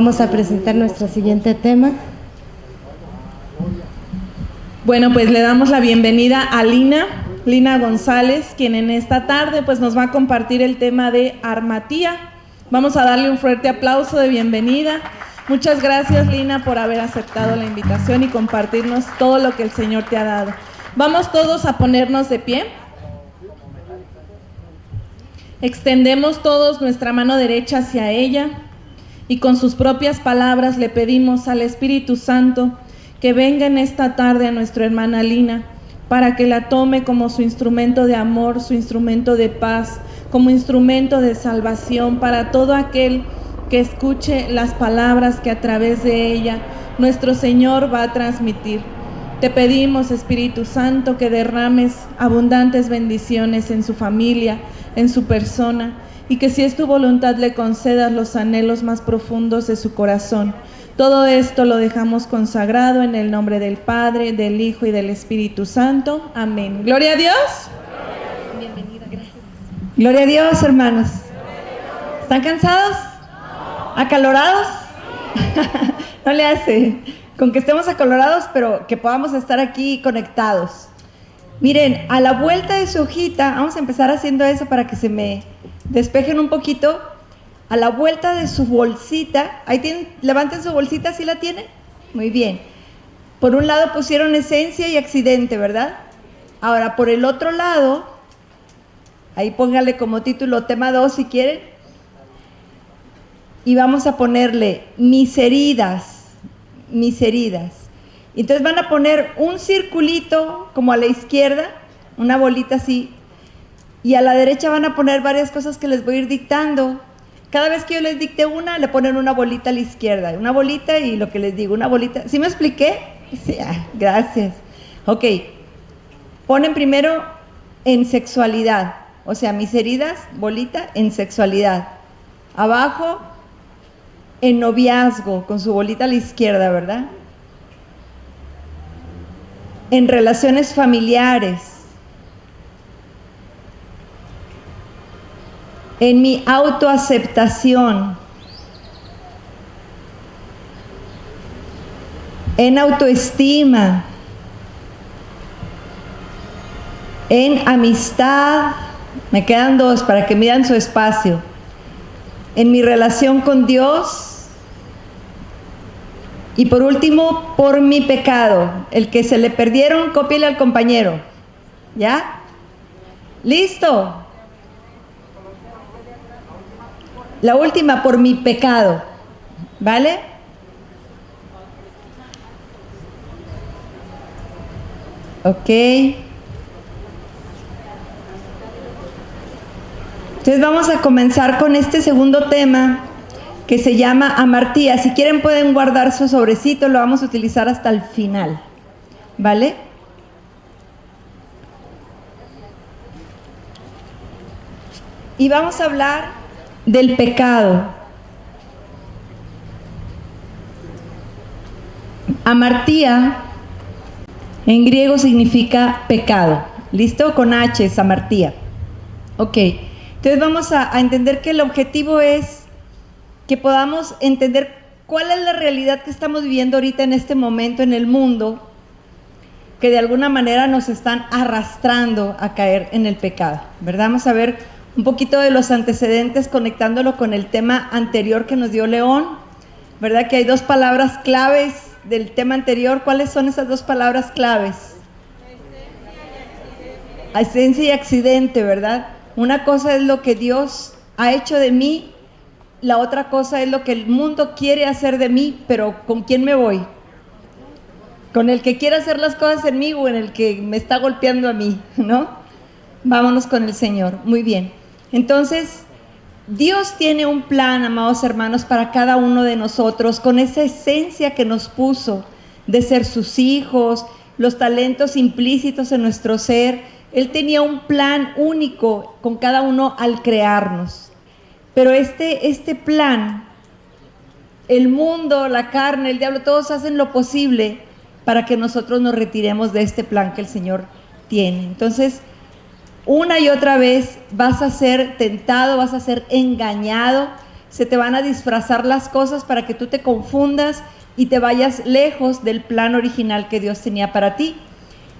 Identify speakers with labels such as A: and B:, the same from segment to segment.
A: Vamos a presentar nuestro siguiente tema.
B: Bueno, pues le damos la bienvenida a Lina González, quien en esta tarde pues nos va a compartir el tema de Armatía. Vamos a darle un fuerte aplauso de bienvenida. Muchas gracias, Lina, por haber aceptado la invitación y compartirnos todo lo que el Señor te ha dado. Vamos todos a ponernos de pie. Extendemos todos nuestra mano derecha hacia ella y con sus propias palabras le pedimos al Espíritu Santo que venga en esta tarde a nuestra hermana Lina para que la tome como su instrumento de amor, su instrumento de paz, como instrumento de salvación para todo aquel que escuche las palabras que a través de ella nuestro Señor va a transmitir. Te pedimos, Espíritu Santo, que derrames abundantes bendiciones en su familia, en su persona, y que si es tu voluntad le concedas los anhelos más profundos de su corazón. Todo esto lo dejamos consagrado en el nombre del Padre, del Hijo y del Espíritu Santo. Amén. Gloria a Dios.
A: Bienvenida, gracias. Gloria a Dios, hermanos. ¿Están cansados? ¿Acalorados? No le hace. Con que estemos acalorados, pero que podamos estar aquí conectados. Miren, a la vuelta de su hojita, vamos a empezar haciendo eso para que se me despejen un poquito. A la vuelta de su bolsita, ahí tienen, levanten su bolsita, ¿sí la tienen? Muy bien. Por un lado pusieron esencia y accidente, ¿verdad? Ahora, por el otro lado, ahí póngale como título tema 2 si quieren. Y vamos a ponerle mis heridas. Mis heridas. Entonces van a poner un circulito como a la izquierda, una bolita así, y a la derecha van a poner varias cosas que les voy a ir dictando. Cada vez que yo les dicte una, le ponen una bolita a la izquierda, una bolita y lo que les digo, una bolita. ¿Sí me expliqué? Sí, gracias. Ok, ponen primero en sexualidad, o sea, mis heridas, bolita, en sexualidad. Abajo, en noviazgo, con su bolita a la izquierda, ¿verdad? En relaciones familiares. En mi autoaceptación. En autoestima. En amistad. Me quedan dos para que midan su espacio. En mi relación con Dios. Y por último, por mi pecado. El que se le perdieron, cópiele al compañero. ¿Ya? ¿Listo? La última, por mi pecado. ¿Vale? Ok. Entonces vamos a comenzar con este segundo tema que se llama Amartía. Si quieren pueden guardar su sobrecito, lo vamos a utilizar hasta el final, ¿vale? Y vamos a hablar del pecado. Amartía en griego significa pecado. ¿Listo? Con H es amartía. Ok. Entonces vamos a entender que el objetivo es que podamos entender cuál es la realidad que estamos viviendo ahorita en este momento en el mundo, que de alguna manera nos están arrastrando a caer en el pecado, ¿verdad? Vamos a ver un poquito de los antecedentes conectándolo con el tema anterior que nos dio León, ¿verdad? Que hay dos palabras claves del tema anterior. ¿Cuáles son esas dos palabras claves? Esencia y accidente, ¿verdad? Una cosa es lo que Dios ha hecho de mí, la otra cosa es lo que el mundo quiere hacer de mí, pero ¿con quién me voy? ¿Con el que quiere hacer las cosas en mí o en el que me está golpeando a mí? ¿No? Vámonos con el Señor. Muy bien. Entonces, Dios tiene un plan, amados hermanos, para cada uno de nosotros, con esa esencia que nos puso de ser sus hijos, los talentos implícitos en nuestro ser. Él tenía un plan único con cada uno al crearnos. Pero este plan, el mundo, la carne, el diablo, todos hacen lo posible para que nosotros nos retiremos de este plan que el Señor tiene. Entonces, una y otra vez vas a ser tentado, vas a ser engañado se te van a disfrazar las cosas para que tú te confundas y te vayas lejos del plan original que Dios tenía para ti.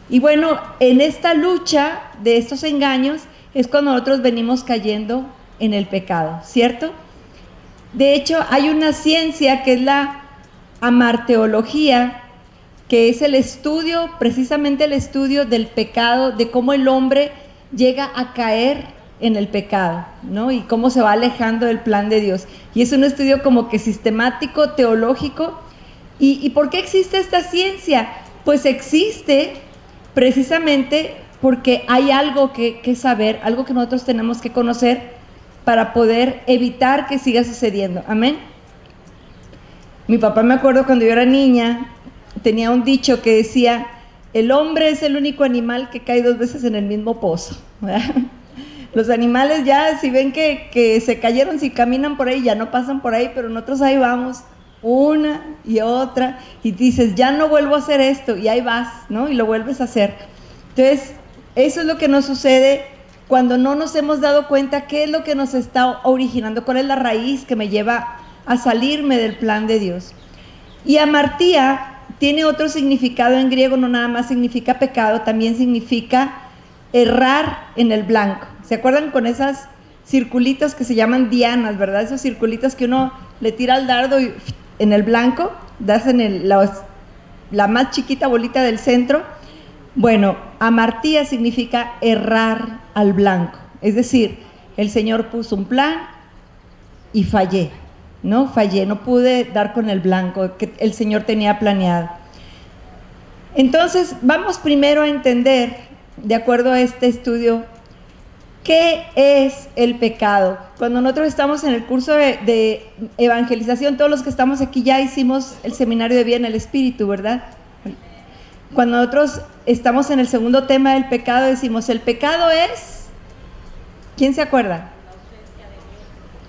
A: Y bueno, en esta lucha de estos engaños es cuando nosotros venimos cayendo en el pecado, ¿cierto? De hecho, hay una ciencia que es la amarteología, que es el estudio, precisamente el estudio del pecado, de cómo el hombre llega a caer en el pecado, ¿no? Y cómo se va alejando del plan de Dios. Y es un estudio como que sistemático, teológico. ¿Y por qué existe esta ciencia? Pues existe precisamente porque hay algo que saber, algo que nosotros tenemos que conocer para poder evitar que siga sucediendo. Amén. Mi papá, me acuerdo cuando yo era niña, tenía un dicho que decía: el hombre es el único animal que cae 2 veces en el mismo pozo, ¿verdad? Los animales ya, si ven que se cayeron, si caminan por ahí, ya no pasan por ahí, pero nosotros ahí vamos, una y otra, y dices, ya no vuelvo a hacer esto, y ahí vas, ¿no? Y lo vuelves a hacer. Entonces, eso es lo que nos sucede cuando no nos hemos dado cuenta qué es lo que nos está originando, cuál es la raíz que me lleva a salirme del plan de Dios. Y amartía tiene otro significado en griego, no nada más significa pecado, también significa errar en el blanco. ¿Se acuerdan con esas circulitos que se llaman dianas, verdad? Esos circulitos que uno le tira al dardo y en el blanco, das en la más chiquita bolita del centro. Bueno, amartía significa errar al blanco. Es decir, el Señor puso un plan y fallé, ¿no? Fallé, no pude dar con el blanco que el Señor tenía planeado. Entonces, vamos primero a entender, de acuerdo a este estudio, ¿qué es el pecado? Cuando nosotros estamos en el curso de evangelización, todos los que estamos aquí ya hicimos el seminario de vida en el Espíritu, ¿verdad? Cuando nosotros estamos en el segundo tema del pecado, decimos, el pecado es, ¿quién se acuerda?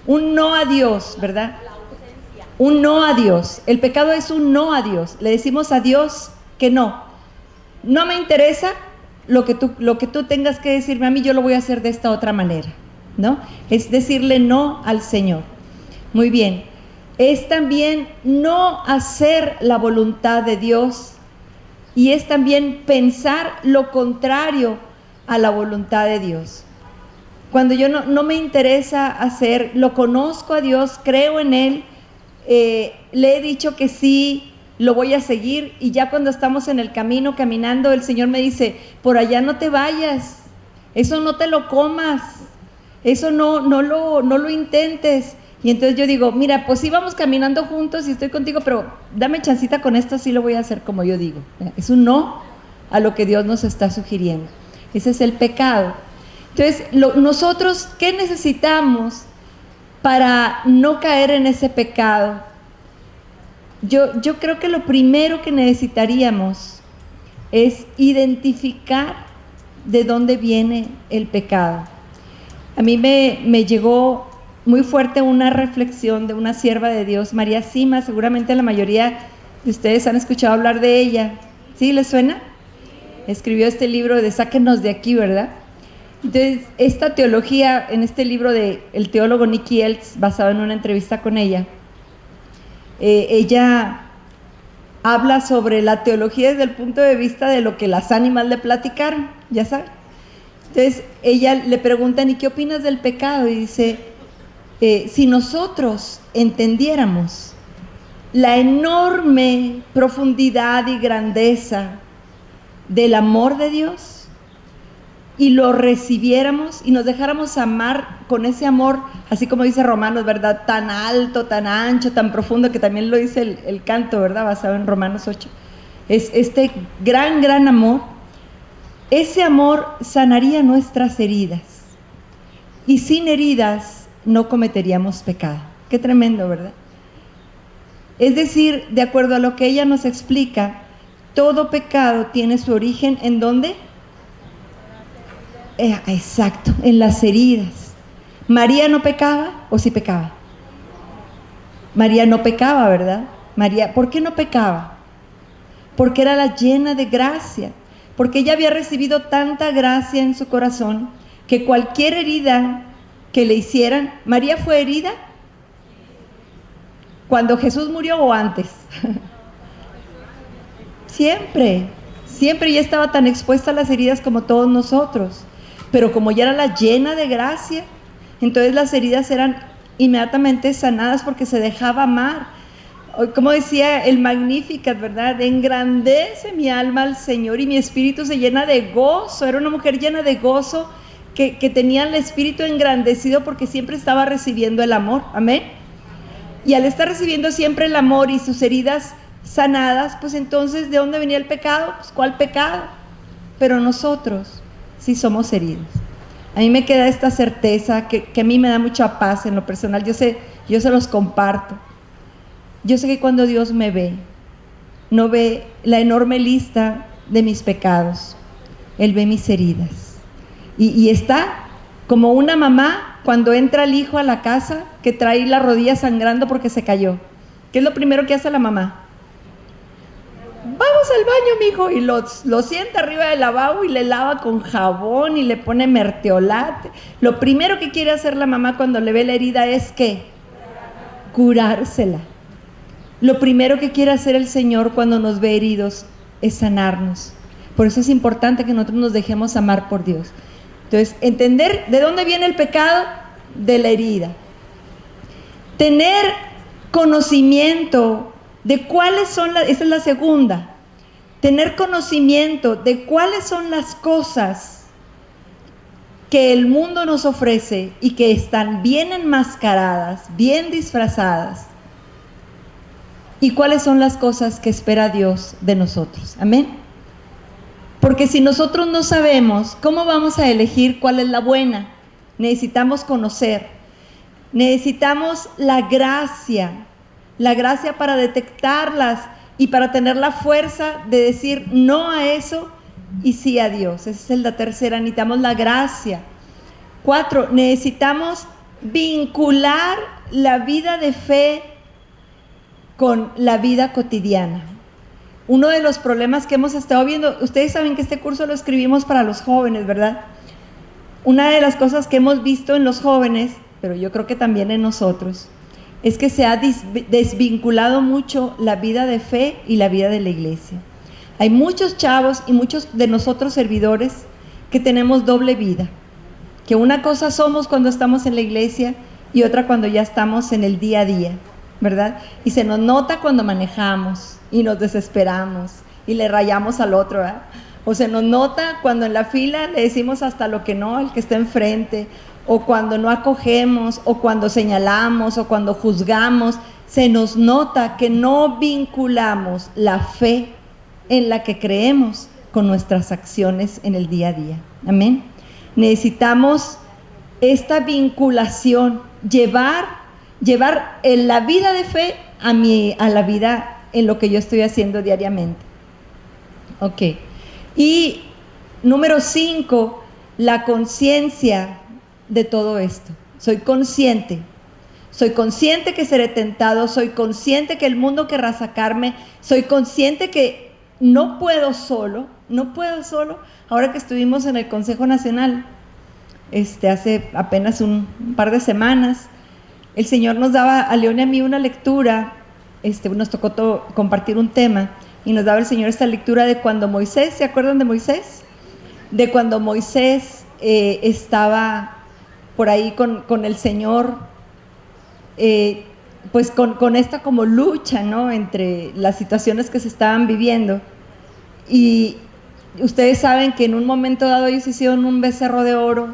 A: Un no a Dios, ¿verdad? Un no a Dios. El pecado es un no a Dios. Le decimos a Dios que no. No me interesa lo que tú tengas que decirme a mí, yo lo voy a hacer de esta otra manera, ¿no? Es decirle no al Señor. Muy bien. Es también no hacer la voluntad de Dios y es también pensar lo contrario a la voluntad de Dios. Cuando yo no me interesa hacer, lo conozco a Dios, creo en Él, le he dicho que sí, lo voy a seguir, y ya cuando estamos en el camino, caminando, el Señor me dice, por allá no te vayas, eso no te lo comas, eso no lo intentes. Y entonces yo digo, mira, pues sí vamos caminando juntos y estoy contigo, pero dame chancita con esto, sí lo voy a hacer como yo digo. Es un no a lo que Dios nos está sugiriendo. Ese es el pecado. Entonces, nosotros, ¿qué necesitamos para no caer en ese pecado? Yo creo que lo primero que necesitaríamos es identificar de dónde viene el pecado. A mí me llegó muy fuerte una reflexión de una sierva de Dios, María Sima. Seguramente la mayoría de ustedes han escuchado hablar de ella. ¿Sí les suena? Escribió este libro de Sáquenos de aquí, ¿verdad? Entonces, esta teología, en este libro del teólogo Nicky Eltz, basado en una entrevista con ella, ella habla sobre la teología desde el punto de vista de lo que las ánimas le platicaron, ya saben. Entonces, ella le preguntan, ¿y qué opinas del pecado? Y dice, si nosotros entendiéramos la enorme profundidad y grandeza del amor de Dios, y lo recibiéramos y nos dejáramos amar con ese amor, así como dice Romanos, ¿verdad? Tan alto, tan ancho, tan profundo, que también lo dice el canto, ¿verdad? Basado en Romanos 8. Es este gran amor. Ese amor sanaría nuestras heridas. Y sin heridas no cometeríamos pecado. Qué tremendo, ¿verdad? Es decir, de acuerdo a lo que ella nos explica, todo pecado tiene su origen ¿en dónde? Exacto, en las heridas. ¿María no pecaba o sí pecaba? María no pecaba, ¿verdad? María, ¿por qué no pecaba? Porque era la llena de gracia, porque ella había recibido tanta gracia en su corazón que cualquier herida que le hicieran, ¿María fue herida? ¿Cuando Jesús murió o antes? Siempre, siempre ella estaba tan expuesta a las heridas como todos nosotros, pero como ya era la llena de gracia, entonces las heridas eran inmediatamente sanadas porque se dejaba amar. Como decía el Magnificat, ¿verdad? Engrandece mi alma al Señor y mi espíritu se llena de gozo. Era una mujer llena de gozo que tenía el espíritu engrandecido porque siempre estaba recibiendo el amor, amén. Y al estar recibiendo siempre el amor y sus heridas sanadas, pues entonces, ¿de dónde venía el pecado? Pues ¿cuál pecado? Pero nosotros sí somos heridos. A mí me queda esta certeza que a mí me da mucha paz en lo personal. Yo se los comparto. Yo sé que cuando Dios me ve, no ve la enorme lista de mis pecados, Él ve mis heridas. Y está como una mamá cuando entra el hijo a la casa que trae la rodilla sangrando porque se cayó. ¿Qué es lo primero que hace la mamá? Vamos al baño, mijo, y lo sienta arriba del lavabo y le lava con jabón y le pone mertiolate. Lo primero que quiere hacer la mamá cuando le ve la herida es ¿qué? Curársela. Lo primero que quiere hacer el Señor cuando nos ve heridos es sanarnos. Por eso es importante que nosotros nos dejemos amar por Dios. Entonces, entender de dónde viene el pecado, de la herida. Tener conocimiento de cuáles son esa es la segunda. Tener conocimiento de cuáles son las cosas que el mundo nos ofrece y que están bien enmascaradas, bien disfrazadas. ¿Y cuáles son las cosas que espera Dios de nosotros? Amén. Porque si nosotros no sabemos, ¿cómo vamos a elegir cuál es la buena? Necesitamos conocer. Necesitamos la gracia para detectarlas y para tener la fuerza de decir no a eso y sí a Dios. Esa es la tercera, necesitamos la gracia. 4, necesitamos vincular la vida de fe con la vida cotidiana. Uno de los problemas que hemos estado viendo, ustedes saben que este curso lo escribimos para los jóvenes, ¿verdad? Una de las cosas que hemos visto en los jóvenes, pero yo creo que también en nosotros, es que se ha desvinculado mucho la vida de fe y la vida de la iglesia. Hay muchos chavos y muchos de nosotros servidores que tenemos doble vida, que una cosa somos cuando estamos en la iglesia y otra cuando ya estamos en el día a día, ¿verdad? Y se nos nota cuando manejamos y nos desesperamos y le rayamos al otro, ¿verdad? O se nos nota cuando en la fila le decimos hasta lo que no al que está enfrente, o cuando no acogemos, o cuando señalamos, o cuando juzgamos. Se nos nota que no vinculamos la fe en la que creemos con nuestras acciones en el día a día. Amén. Necesitamos esta vinculación, llevar la vida de fe a la vida en lo que yo estoy haciendo diariamente. Ok. Y número 5, la conciencia de todo esto. Soy consciente que seré tentado, soy consciente que el mundo querrá sacarme, soy consciente que no puedo solo. Ahora que estuvimos en el Consejo Nacional, hace apenas un par de semanas, el Señor nos daba a León y a mí una lectura, nos tocó compartir un tema, y nos daba el Señor esta lectura de cuando Moisés, ¿se acuerdan de Moisés? De cuando Moisés estaba por ahí con el Señor, pues con esta como lucha, ¿no? Entre las situaciones que se estaban viviendo. Y ustedes saben que en un momento dado ellos hicieron un becerro de oro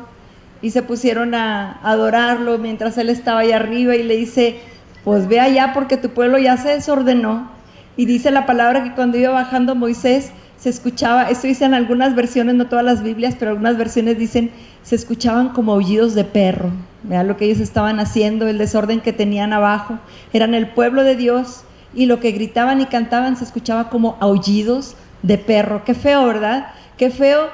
A: y se pusieron a adorarlo mientras él estaba ahí arriba, y le dice, pues ve allá porque tu pueblo ya se desordenó. Y dice la palabra que cuando iba bajando Moisés se escuchaba, esto dicen algunas versiones, no todas las Biblias, pero algunas versiones dicen, se escuchaban como aullidos de perro. Vean lo que ellos estaban haciendo, el desorden que tenían abajo. Eran el pueblo de Dios y lo que gritaban y cantaban se escuchaba como aullidos de perro. Qué feo, ¿verdad? Qué feo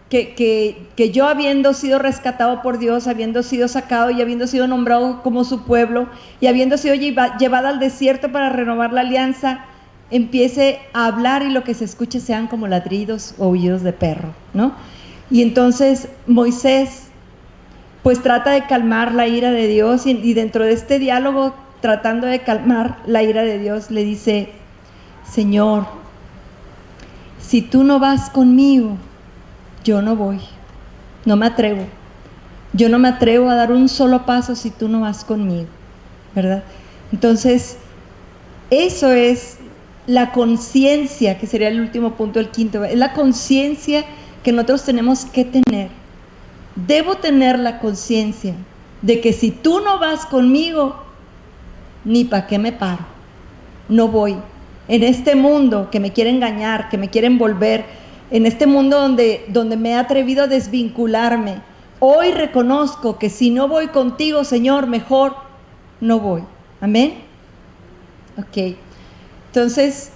A: que yo, habiendo sido rescatado por Dios, habiendo sido sacado y habiendo sido nombrado como su pueblo y habiendo sido llevado al desierto para renovar la alianza, empiece a hablar y lo que se escuche sean como ladridos o aullidos de perro, ¿no? Y entonces Moisés pues trata de calmar la ira de Dios, y dentro de este diálogo tratando de calmar la ira de Dios, le dice: Señor, si tú no vas conmigo, yo no voy, no me atrevo. Yo no me atrevo a dar un solo paso si tú no vas conmigo, ¿verdad? Entonces, eso es la conciencia, que sería el último punto, el quinto, es la conciencia que nosotros tenemos que tener. Debo tener la conciencia de que si tú no vas conmigo, ni para qué me paro, no voy. En este mundo que me quiere engañar, que me quiere envolver, en este mundo donde me he atrevido a desvincularme, hoy reconozco que si no voy contigo, Señor, mejor no voy. Amén. Ok. Entonces,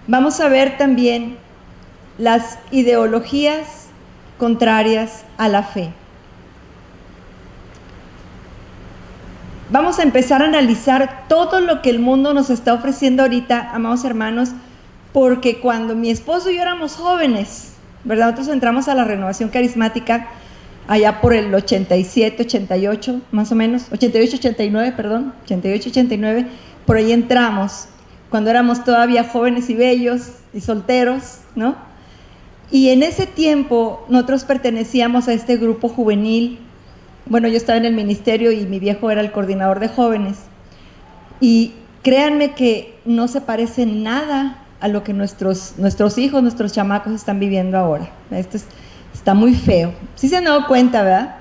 A: vamos a ver también las ideologías contrarias a la fe. Vamos a empezar a analizar todo lo que el mundo nos está ofreciendo ahorita, amados hermanos, porque cuando mi esposo y yo éramos jóvenes, ¿verdad? Nosotros entramos a la renovación carismática allá por el 87, 88, más o menos, 88, 89, perdón, 88, 89, por ahí entramos, cuando éramos todavía jóvenes y bellos y solteros, ¿no? Y en ese tiempo nosotros pertenecíamos a este grupo juvenil. Bueno, yo estaba en el ministerio y mi viejo era el coordinador de jóvenes. Y créanme que no se parece nada a lo que nuestros hijos, nuestros chamacos están viviendo ahora. Esto está muy feo. Sí se han dado cuenta, ¿verdad?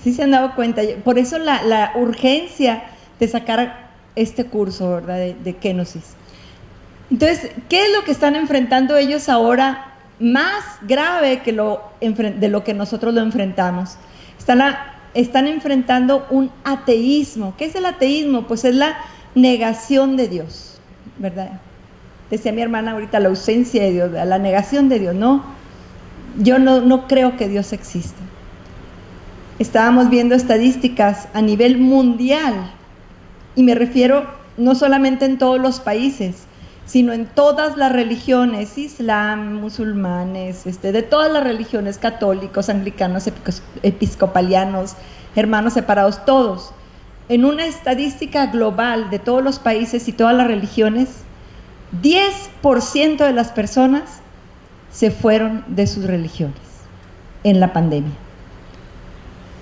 A: Sí se han dado cuenta. Por eso la urgencia de sacar este curso, ¿verdad? De Kenosis. Entonces, ¿qué es lo que están enfrentando ellos ahora más grave que de lo que nosotros lo enfrentamos? Están enfrentando un ateísmo. ¿Qué es el ateísmo? Pues es la negación de Dios, ¿verdad? Decía mi hermana ahorita, la ausencia de Dios, la negación de Dios. No, yo no creo que Dios exista. Estábamos viendo estadísticas a nivel mundial, y me refiero no solamente en todos los países, sino en todas las religiones, islam, musulmanes, de todas las religiones, católicos, anglicanos, episcopalianos, hermanos separados, todos. En una estadística global de todos los países y todas las religiones, 10% de las personas se fueron de sus religiones en la pandemia.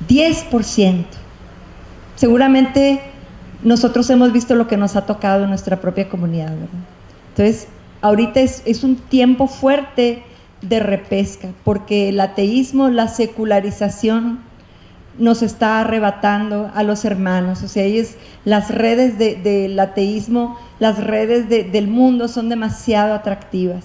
A: 10%. Seguramente nosotros hemos visto lo que nos ha tocado en nuestra propia comunidad, ¿verdad? Entonces, ahorita es un tiempo fuerte de repesca, porque el ateísmo, la secularización nos está arrebatando a los hermanos. O sea, las redes del ateísmo, las redes del mundo son demasiado atractivas.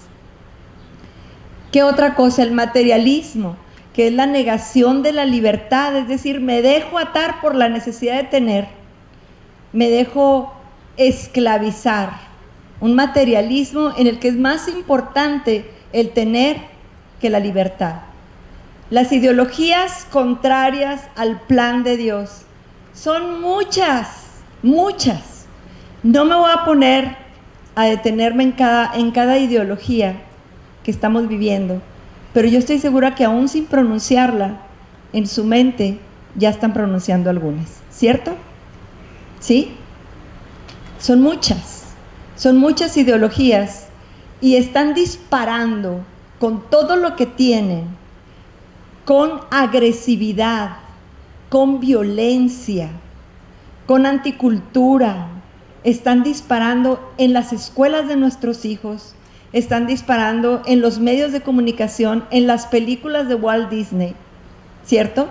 A: ¿Qué otra cosa? El materialismo, que es la negación de la libertad, es decir, me dejo atar por la necesidad de tener, me dejo esclavizar. Un materialismo en el que es más importante el tener que la libertad. Las ideologías contrarias al plan de Dios son muchas, muchas. No me voy a poner a detenerme en cada ideología que estamos viviendo, pero yo estoy segura que aún sin pronunciarla, en su mente ya están pronunciando algunas, ¿cierto? ¿Sí? Son muchas ideologías y están disparando con todo lo que tienen, con agresividad, con violencia, con anticultura. Están disparando en las escuelas de nuestros hijos, están disparando en los medios de comunicación, en las películas de Walt Disney, ¿cierto?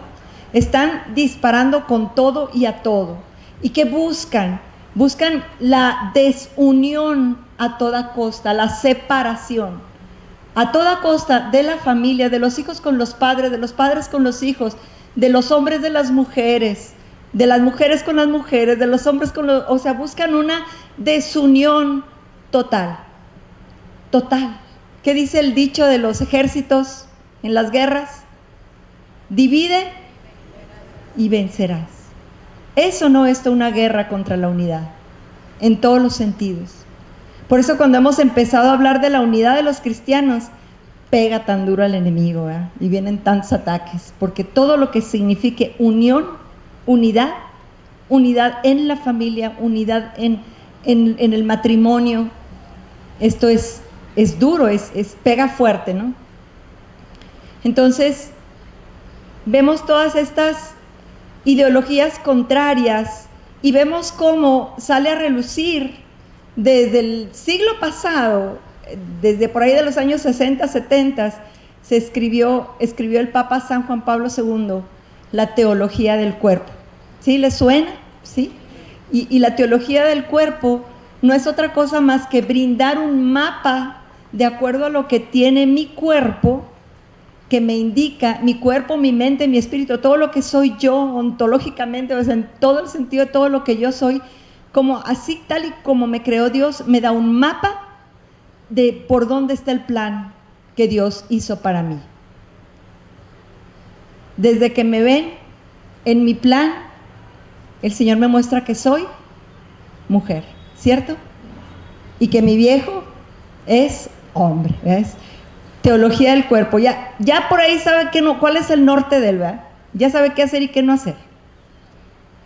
A: Están disparando con todo y a todo. ¿Y qué buscan? Buscan la desunión a toda costa, la separación a toda costa de la familia, de los hijos con los padres, de los padres con los hijos, de los hombres de las mujeres con las mujeres, de los hombres con los... O sea, buscan una desunión total. ¿Qué dice el dicho de los ejércitos en las guerras? Divide y vencerás. Eso no es una guerra contra la unidad, en todos los sentidos. Por eso cuando hemos empezado a hablar de la unidad de los cristianos, pega tan duro al enemigo, ¿verdad? Y vienen tantos ataques, porque todo lo que signifique unión, unidad, unidad en la familia, unidad en el matrimonio. Esto es duro, pega fuerte, ¿no? Entonces, vemos todas estas ideologías contrarias y vemos cómo sale a relucir desde el siglo pasado, desde por ahí de los años 60, 70, se escribió el Papa San Juan Pablo II, la teología del cuerpo. ¿Sí? ¿Les suena? ¿Sí? Y la teología del cuerpo no es otra cosa más que brindar un mapa de acuerdo a lo que tiene mi cuerpo, que me indica mi cuerpo, mi mente, mi espíritu, todo lo que soy yo ontológicamente, o sea, en todo el sentido de todo lo que yo soy, como así tal y como me creó Dios, me da un mapa de por dónde está el plan que Dios hizo para mí. Desde que me ven en mi plan, el Señor me muestra que soy mujer, ¿cierto? Y que mi viejo es hombre, ¿ves? Teología del cuerpo, ya por ahí sabe cuál es el norte del, ¿verdad? Ya sabe qué hacer y qué no hacer.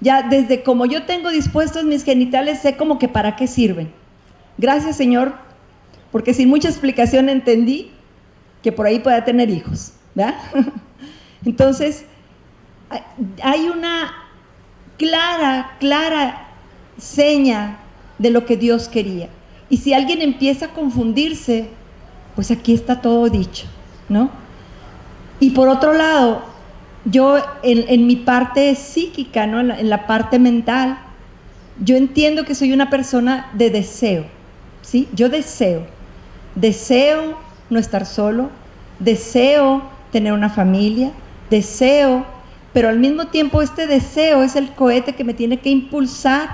A: Ya desde como yo tengo dispuestos mis genitales, sé como que para qué sirven. Gracias, Señor, porque sin mucha explicación entendí que por ahí pueda tener hijos, ¿verdad? Entonces, hay una clara seña de lo que Dios quería. Y si alguien empieza a confundirse, pues aquí está todo dicho, ¿no? Y por otro lado, yo en mi parte psíquica, ¿no? En la parte mental, yo entiendo que soy una persona de deseo, ¿sí? Yo deseo no estar solo, deseo tener una familia, pero al mismo tiempo este deseo es el cohete que me tiene que impulsar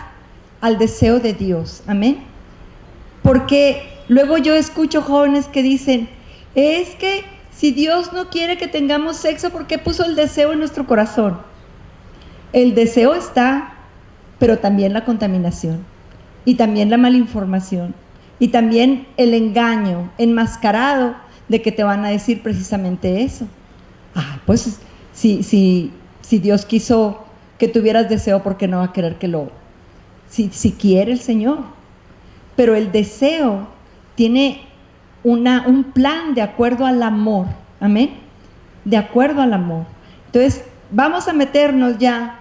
A: al deseo de Dios, amén. Porque luego yo escucho jóvenes que dicen, es que si Dios no quiere que tengamos sexo, ¿por qué puso el deseo en nuestro corazón? El deseo está, pero también la contaminación, y también la malinformación, y también el engaño enmascarado de que te van a decir precisamente eso. Pues si Dios quiso que tuvieras deseo, ¿por qué no va a querer que si quiere el Señor? Pero el deseo tiene un plan de acuerdo al amor, amén, de acuerdo al amor. Entonces vamos a meternos ya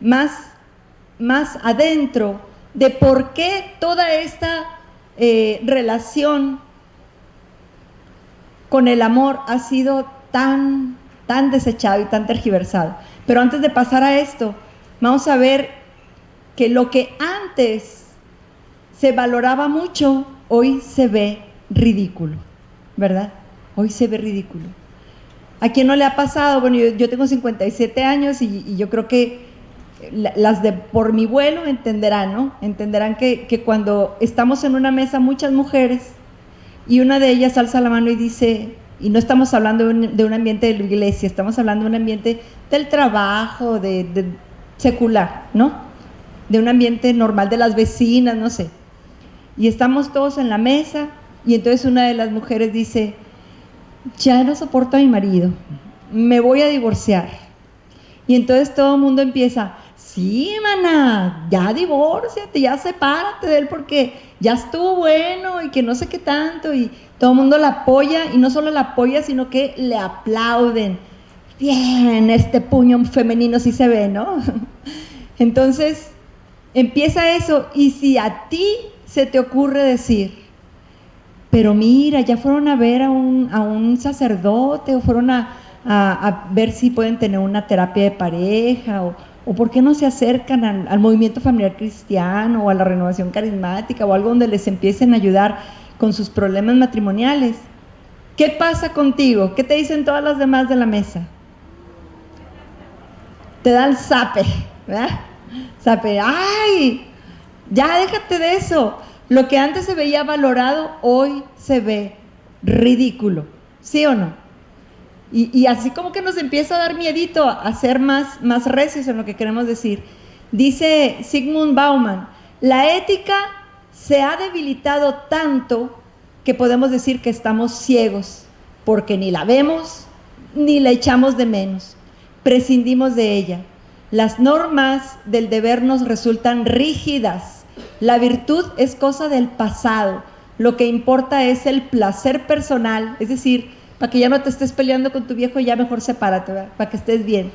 A: más adentro de por qué toda esta relación con el amor ha sido tan desechado y tan tergiversado. Pero antes de pasar a esto, vamos a ver que lo que antes se valoraba mucho, hoy se ve ridículo, ¿verdad? Hoy se ve ridículo. ¿A quién no le ha pasado? Bueno, yo tengo 57 años y yo creo que las de por mi vuelo entenderán, ¿no? Entenderán que cuando estamos en una mesa muchas mujeres y una de ellas alza la mano y dice, y no estamos hablando de un ambiente de la iglesia, estamos hablando de un ambiente del trabajo, de secular, ¿no? De un ambiente normal de las vecinas, no sé. Y estamos todos en la mesa y entonces una de las mujeres dice, ya no soporto a mi marido, me voy a divorciar. Y entonces todo el mundo empieza, sí, maná, ya divórciate, ya sepárate de él porque ya estuvo bueno y que no sé qué tanto. Y todo el mundo la apoya y no solo la apoya, sino que le aplauden. Bien, este puño femenino sí se ve, ¿no? Entonces empieza eso y si a ti se te ocurre decir, pero mira, ya fueron a ver a un sacerdote o fueron a ver si pueden tener una terapia de pareja o por qué no se acercan al movimiento familiar cristiano o a la renovación carismática o algo donde les empiecen a ayudar con sus problemas matrimoniales. ¿Qué pasa contigo? ¿Qué te dicen todas las demás de la mesa? Te dan zape, ¿verdad? Zape, ¡ay! Ya déjate de eso. Lo que antes se veía valorado, hoy se ve ridículo, ¿sí o no? Y así como que nos empieza a dar miedito a ser más recios en lo que queremos decir. Dice Zygmunt Bauman, la ética se ha debilitado tanto que podemos decir que estamos ciegos, porque ni la vemos ni la echamos de menos, prescindimos de ella. Las normas del deber nos resultan rígidas. La virtud es cosa del pasado. Lo que importa es el placer personal, es decir, para que ya no te estés peleando con tu viejo, ya mejor sepárate, ¿verdad? Para que estés bien.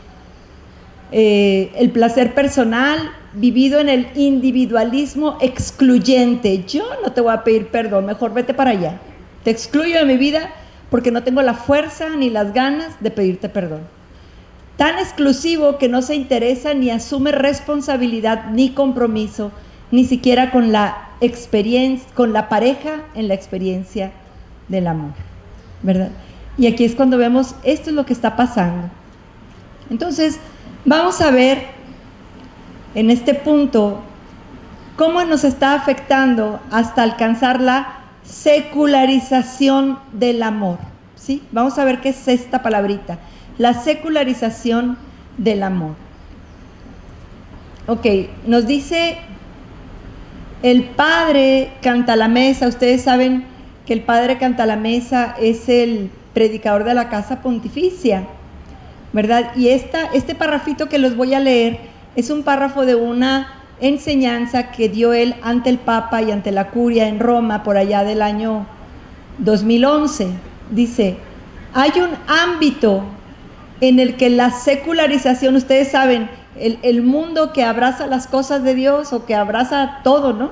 A: El placer personal vivido en el individualismo excluyente. Yo no te voy a pedir perdón, mejor vete para allá. Te excluyo de mi vida porque no tengo la fuerza ni las ganas de pedirte perdón. Tan exclusivo que no se interesa ni asume responsabilidad ni compromiso, ni siquiera con la experiencia, con la pareja en la experiencia del amor, ¿verdad? Y aquí es cuando vemos, esto es lo que está pasando. Entonces, vamos a ver en este punto cómo nos está afectando hasta alcanzar la secularización del amor, ¿sí? Vamos a ver qué es esta palabrita, la secularización del amor. Ok, nos dice el padre Cantalamessa. Ustedes saben que el padre Cantalamessa es el predicador de la Casa Pontificia, ¿verdad? Y este parrafito que les voy a leer es un párrafo de una enseñanza que dio él ante el Papa y ante la Curia en Roma por allá del año 2011. Dice: hay un ámbito en el que la secularización, ustedes saben, el mundo que abraza las cosas de Dios o que abraza todo, ¿no?